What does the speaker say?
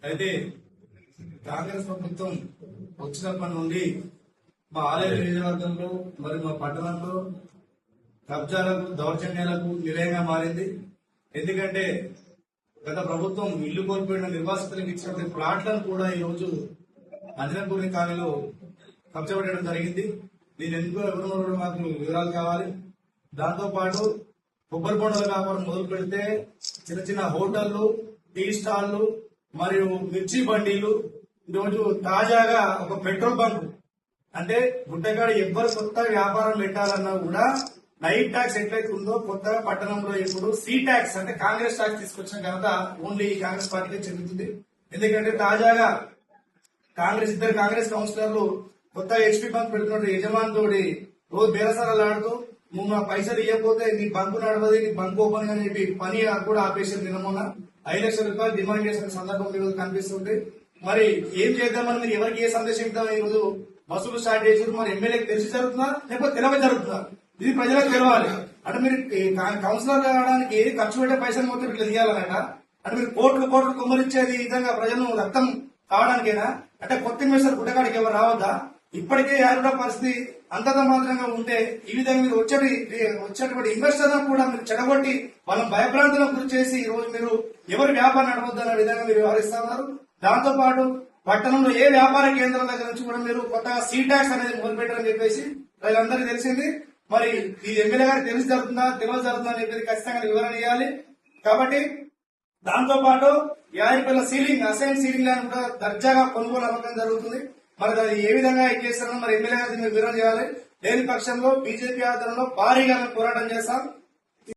అయితే కాంగ్రెస్ ప్రభుత్వం వచ్చినప్పటి నుండి మా ఆలయ నియోజకవర్గంలో మరి మా పట్టణంలో కబ్జాలకు దౌర్జన్యాలకు నిలయంగా మారింది. ఎందుకంటే గత ప్రభుత్వం ఇల్లు కోల్పోయిన నిర్వాసితులకు ఇచ్చినటువంటి ప్లాట్లను కూడా ఈ రోజు అంజనపూరి కాలనీలో కబ్జా పెట్టడం జరిగింది. దీని ఎందుకు ఎవరు మాకు వివరాలు కావాలి. దాంతో పాటు కొబ్బరి బొండల వ్యాపారం మొదలు పెడితే చిన్న చిన్న హోటళ్లు, టీ స్టాళ్లు మరియు మిర్చి బండీలు, ఈరోజు తాజాగా ఒక పెట్రోల్ బంక్, అంటే గుట్టగాడ ఎవ్వరు కొత్త వ్యాపారం పెట్టాలన్నా కూడా నైట్ ట్యాక్స్ ఎట్లయితే ఉందో కొత్తగా పట్టణంలో ఇప్పుడు సీ ట్యాక్స్ అంటే కాంగ్రెస్ ట్యాక్స్ తీసుకొచ్చిన ఘనత ఓన్లీ కాంగ్రెస్ పార్టీకి చెందుతుంది. ఎందుకంటే తాజాగా ఇద్దరు కాంగ్రెస్ కౌన్సిలర్లు కొత్త హెచ్పీ బంక్ పెడుతున్న యజమాని తోటి రోజు బేరసారాలు ఆడుతూ నువ్వు నా పైసలు ఇవ్వకపోతే నీ బంకు నడవది, నీ బంక్ ఓపెన్ అని చెప్పి పని కూడా ఆపేసారు. నిన్న మొన్న 5 లక్షల రూపాయలు డిమాండ్ చేసిన సందర్భం ఈరోజు కనిపిస్తుంది. మరి ఏం చేద్దామని మీరు ఎవరికి ఏ సందేశం ఇద్దాం ఈరోజు బస్సులు స్టార్ట్ చేసారు. మరి ఎమ్మెల్యేకి తెలిసి జరుగుతున్నా లేకపోతే తెలవ జరుగుతున్నా ఇది ప్రజలకు తెలవాలి. అంటే మీరు కౌన్సిలర్ కావడానికి ఖర్చు పెట్టే పైసలు మొత్తం ఇట్లా తీయాలనట. అంటే మీరు కోట్లు కుమ్మరిచ్చేది ఈ విధంగా ప్రజలను రక్తం కావడానికేనా? అంటే కొత్త ఇన్వెస్టర్ గుట్టగాడికి ఎవరు రావద్దా? ఇప్పటికే యారుడ పరిస్థితి అంతత మాత్రంగా ఉంటే ఈ విధంగా మీరు వచ్చేటువంటి ఇన్వెస్టర్ కూడా మీరు చెడగొట్టి వాళ్ళని భయభ్రాంతులకు గురి చేసి ఈ రోజు మీరు ఎవరి వ్యాపారం నడవద్దన్న విధంగా మీరు వ్యవహరిస్తా ఉన్నారు. దాంతో పాటు పట్టణంలో ఏ వ్యాపార కేంద్రం దగ్గర నుంచి కూడా మీరు కొత్తగా సీ ట్యాక్స్ అనేది మొదలుపెట్టారని చెప్పేసి ప్రజలందరికీ తెలిసింది. మరి ఈ ఎమ్మెల్యే గారికి తెలిసి జరుగుతుందా తెలియదు జరుగుతుందా అని చెప్పేసి ఖచ్చితంగా వివరణ ఇవ్వాలి. కాబట్టి దాంతో పాటు 50 రూపాయల సీలింగ్ అసైన్ సీలింగ్ ల్యాండ్ కూడా దర్జాగా కొనుగోలు అమ్మకం జరుగుతుంది. మరి అది ఏ విధంగా చేస్తారో మరి ఎమ్మెల్యే గారు వివరణ చేయాలి. లేని పక్షంలో బీజేపీ ఆధ్వర్యంలో భారీగా పోరాటం చేస్తాం.